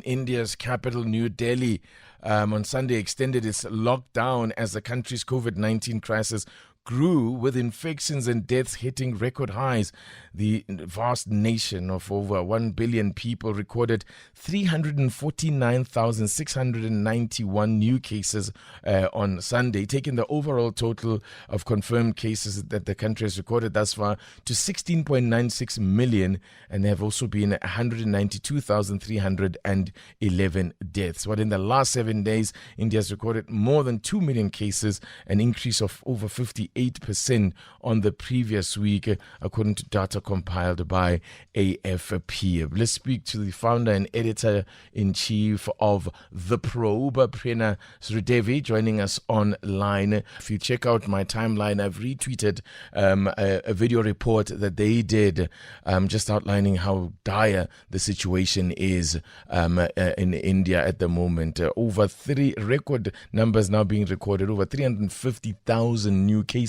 India's capital, New Delhi, on Sunday extended its lockdown as the country's COVID-19 crisis grew, with infections and deaths hitting record highs. The vast nation of over 1 billion people recorded 349,691 new cases on Sunday, taking the overall total of confirmed cases that the country has recorded thus far to 16.96 million, and there have also been 192,311 deaths. But in the last 7 days, India has recorded more than 2 million cases, an increase of over 58% on the previous week, according to data compiled by AFP. Let's speak to the founder and editor-in-chief of The Probe, Prerna Sridevi, joining us online. If you check out my timeline, I've retweeted a video report that they did just outlining how dire the situation is in India at the moment. Over 3 record numbers now being recorded, over 350,000 new cases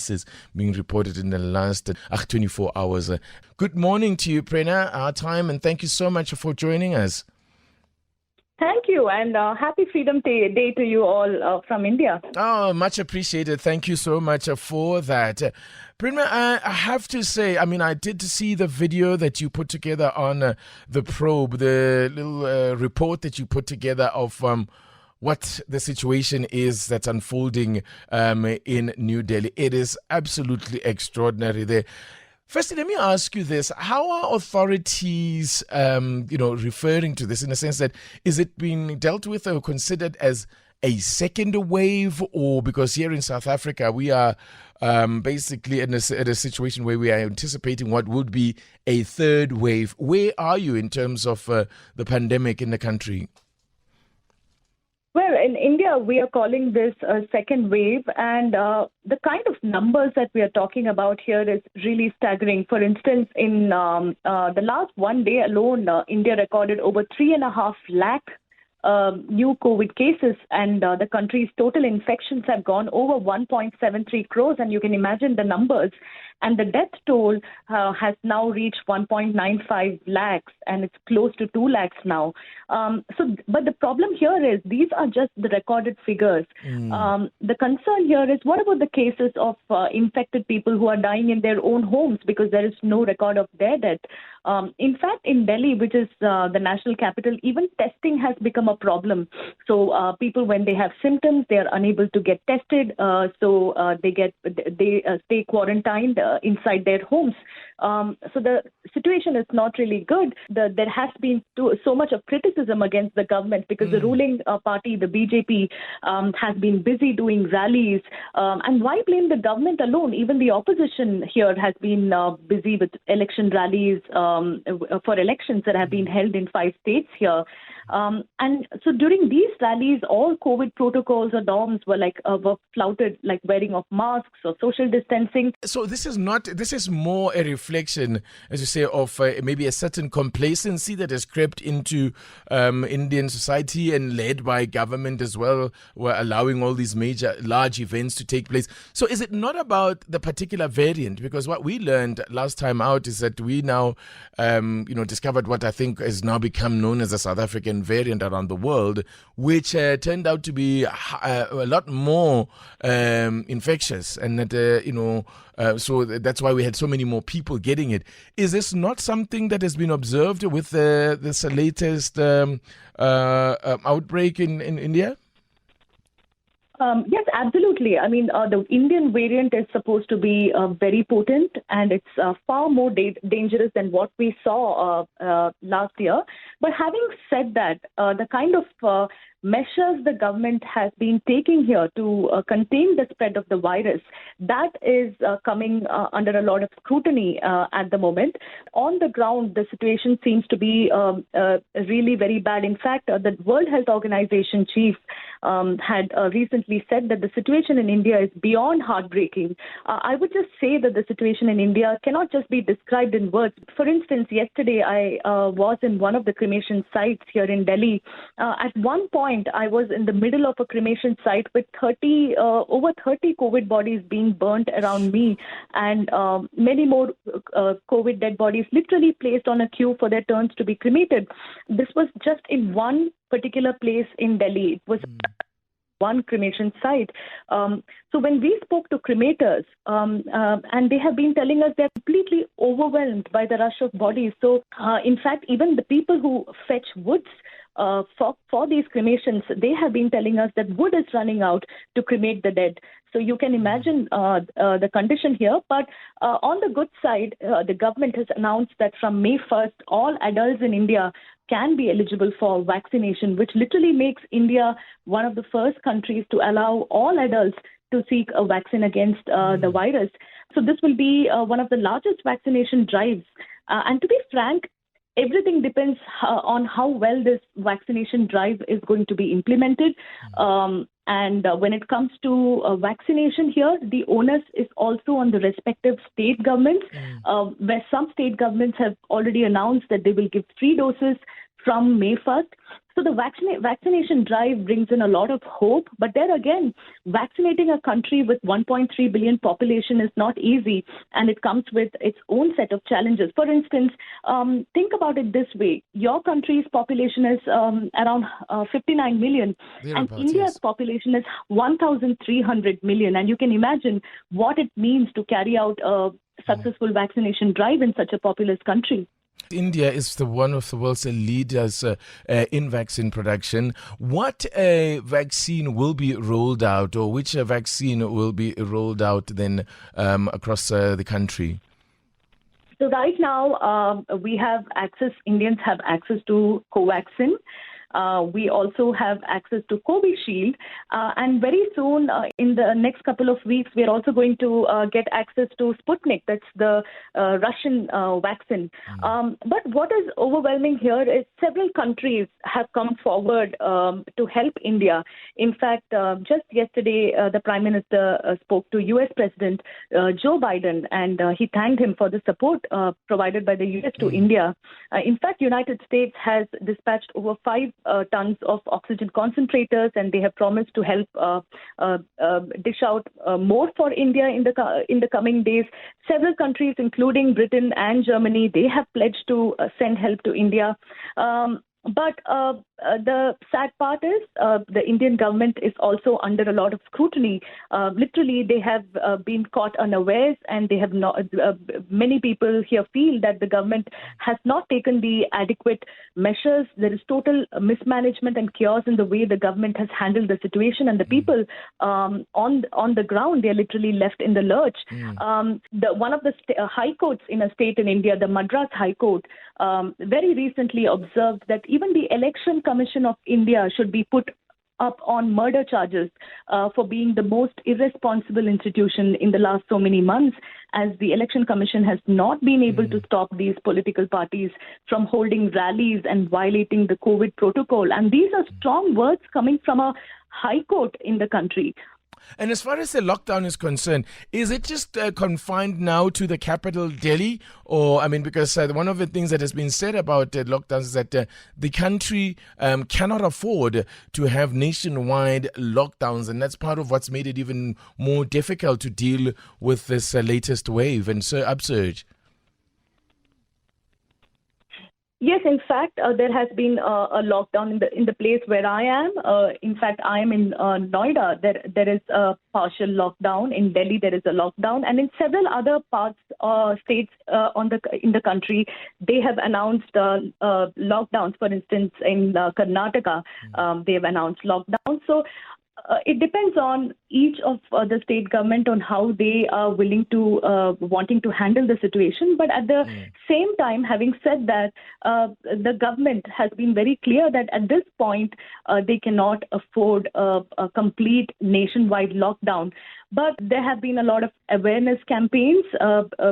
being reported in the last 24 hours. Good morning to you, Prerna, our time, and thank you so much for joining us. Thank you, and happy Freedom Day to you all from India. Oh, much appreciated. Thank you so much for that. Prerna, I have to say, I did see the video that you put together on The Probe, the little report that you put together of what the situation is that's unfolding in New Delhi. It is absolutely extraordinary there. Firstly, let me ask you this. How are authorities, referring to this, in the sense that is it being dealt with or considered as a second wave, or because here in South Africa we are basically in a situation where we are anticipating what would be a third wave? Where are you in terms of the pandemic in the country? Well, in India, we are calling this a second wave, and the kind of numbers that we are talking about here is really staggering. For instance, in the last one day alone, India recorded over 3.5 lakh new COVID cases, and the country's total infections have gone over 1.73 crores, and you can imagine the numbers. And the death toll has now reached 1.95 lakhs, and it's close to 2 lakhs now. But the problem here is these are just the recorded figures. The concern here is, what about the cases of infected people who are dying in their own homes because there is no record of their death? In fact, in Delhi, which is the national capital, even testing has become a problem. So people, when they have symptoms, they are unable to get tested. So they stay quarantined inside their homes. So the situation is not really good. There has been so much of criticism against the government because the ruling party, the BJP, has been busy doing rallies. And why blame the government alone? Even the opposition here has been busy with election rallies for elections that have been held in 5 states here. And so during these rallies, all COVID protocols or norms were flouted, like wearing of masks or social distancing. So this is more a reflection, as you say, of maybe a certain complacency that has crept into Indian society and led by government as well, were allowing all these large events to take place. So is it not about the particular variant? Because what we learned last time out is that we now, discovered what I think has now become known as the South African variant around the world, which turned out to be a lot more infectious, and that so that's why we had so many more people getting it. Is this not something that has been observed with this latest outbreak in India? Yes, absolutely. I mean, the Indian variant is supposed to be very potent, and it's far more dangerous than what we saw last year. But having said that, the kind of measures the government has been taking here to contain the spread of the virus, that is coming under a lot of scrutiny at the moment. On the ground, the situation seems to be really very bad. In fact, the World Health Organization chief had recently said that the situation in India is beyond heartbreaking. I would just say that the situation in India cannot just be described in words. For instance, yesterday I was in one of the cremation sites here in Delhi. At one point, I was in the middle of a cremation site with over 30 COVID bodies being burnt around me, and many more COVID dead bodies literally placed on a queue for their turns to be cremated. This was just in one particular place in Delhi. It was one cremation site. So when we spoke to cremators, and they have been telling us they're completely overwhelmed by the rush of bodies. So in fact, even the people who fetch woods for these cremations, they have been telling us that wood is running out to cremate the dead. So you can imagine the condition here. But on the good side, the government has announced that from May 1st, all adults in India can be eligible for vaccination, which literally makes India one of the first countries to allow all adults to seek a vaccine against the virus. So this will be one of the largest vaccination drives. And to be frank, everything depends on how well this vaccination drive is going to be implemented. And when it comes to vaccination here, the onus is also on the respective state governments, where some state governments have already announced that they will give free doses from May 1st. So the vaccination drive brings in a lot of hope. But there again, vaccinating a country with 1.3 billion population is not easy, and it comes with its own set of challenges. For instance, think about it this way. Your country's population is around 59 million, and India's population is 1,300 million. And you can imagine what it means to carry out a successful vaccination drive in such a populous country. India is one of the world's leaders in vaccine production. What vaccine will be rolled out, or which vaccine will be rolled out then across the country? So right now, we have access, Indians have access to Covaxin. We also have access to Covishield. And very soon, in the next couple of weeks, we are also going to get access to Sputnik. That's the Russian vaccine. But what is overwhelming here is several countries have come forward to help India. In fact, just yesterday, the Prime Minister spoke to U.S. President Joe Biden, and he thanked him for the support provided by the U.S. to India. In fact, United States has dispatched over 5 tons of oxygen concentrators, and they have promised to help dish out more for India in the coming days. Several countries, including Britain and Germany, they have pledged to send help to India. But the sad part is the Indian government is also under a lot of scrutiny. Literally, they have been caught unawares, and they have not. Many people here feel that the government has not taken the adequate measures. There is total mismanagement and chaos in the way the government has handled the situation, and the people on the ground, they are literally left in the lurch. One of the high courts in a state in India, the Madras High Court, very recently observed that even the Election Commission of India should be put up on murder charges for being the most irresponsible institution in the last so many months, as the Election Commission has not been able to stop these political parties from holding rallies and violating the COVID protocol. And these are strong words coming from a high court in the country. And as far as the lockdown is concerned, is it just confined now to the capital, Delhi? Or, I mean, because one of the things that has been said about lockdowns is that the country cannot afford to have nationwide lockdowns. And that's part of what's made it even more difficult to deal with this latest wave and upsurge. Yes, in fact, there has been a lockdown in the place where I am. In fact, I am in Noida. There is a partial lockdown. In Delhi, there is a lockdown, and in several other states in the country, they have announced lockdowns. For instance, in Karnataka, they have announced lockdowns. So it depends on each of the state government on how they are wanting to handle the situation. But at the same time, having said that, the government has been very clear that at this point, they cannot afford a complete nationwide lockdown. But there have been a lot of awareness campaigns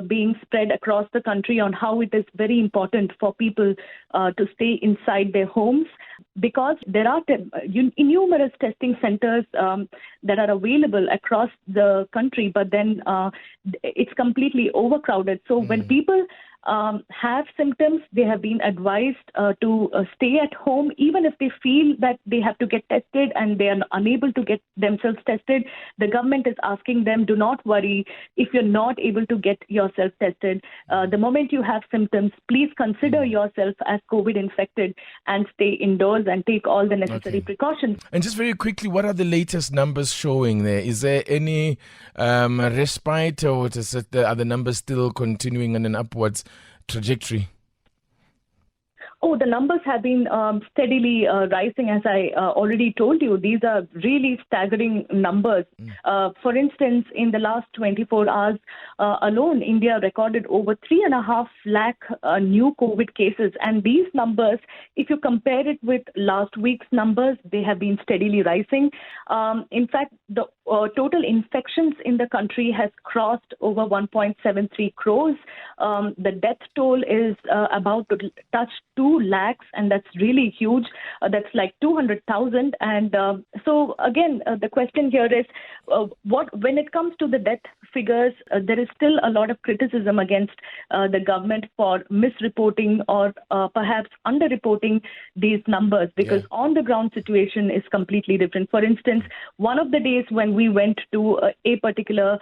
being spread across the country on how it is very important for people to stay inside their homes, because there are numerous testing centers that are available across the country, but then it's completely overcrowded. So when people have symptoms, they have been advised to stay at home, even if they feel that they have to get tested and they are unable to get themselves tested. The government is asking them, do not worry if you're not able to get yourself tested. The moment you have symptoms, please consider yourself as COVID infected and stay indoors and take all the necessary precautions. And just very quickly, what are the latest numbers showing there? Is there any respite, or are the numbers still continuing on an upwards trajectory? Oh, the numbers have been steadily rising, as I already told you. These are really staggering numbers. For instance, in the last 24 hours alone, India recorded over 3.5 lakh new COVID cases. And these numbers, if you compare it with last week's numbers, they have been steadily rising. In fact, the total infections in the country has crossed over 1.73 crores. The death toll is about to touch 2 lakhs, and that's really huge. That's like 200,000. And so again, the question here is, when it comes to the death figures, there is still a lot of criticism against the government for misreporting or perhaps underreporting these numbers, because on the ground situation is completely different. For instance, one of the days when we went to a particular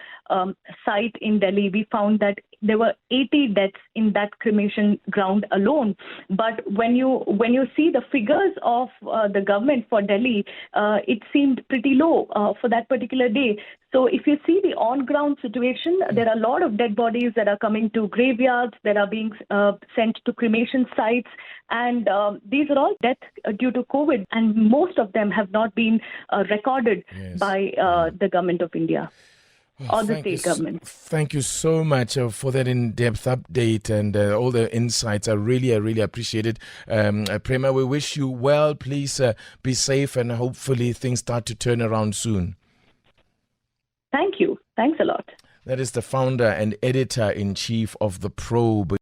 site in Delhi, we found that there were 80 deaths in that cremation ground alone. But when you see the figures of the government for Delhi, it seemed pretty low for that particular day. So if you see the on-ground situation, there are a lot of dead bodies that are coming to graveyards, that are being sent to cremation sites, and these are all deaths due to COVID, and most of them have not been recorded by the government of India. Or the state government. Thank you so much for that in-depth update and all the insights. I really appreciate it. Prema, we wish you well. Please be safe, and hopefully things start to turn around soon. Thank you. Thanks a lot. That is the founder and editor-in-chief of The Probe.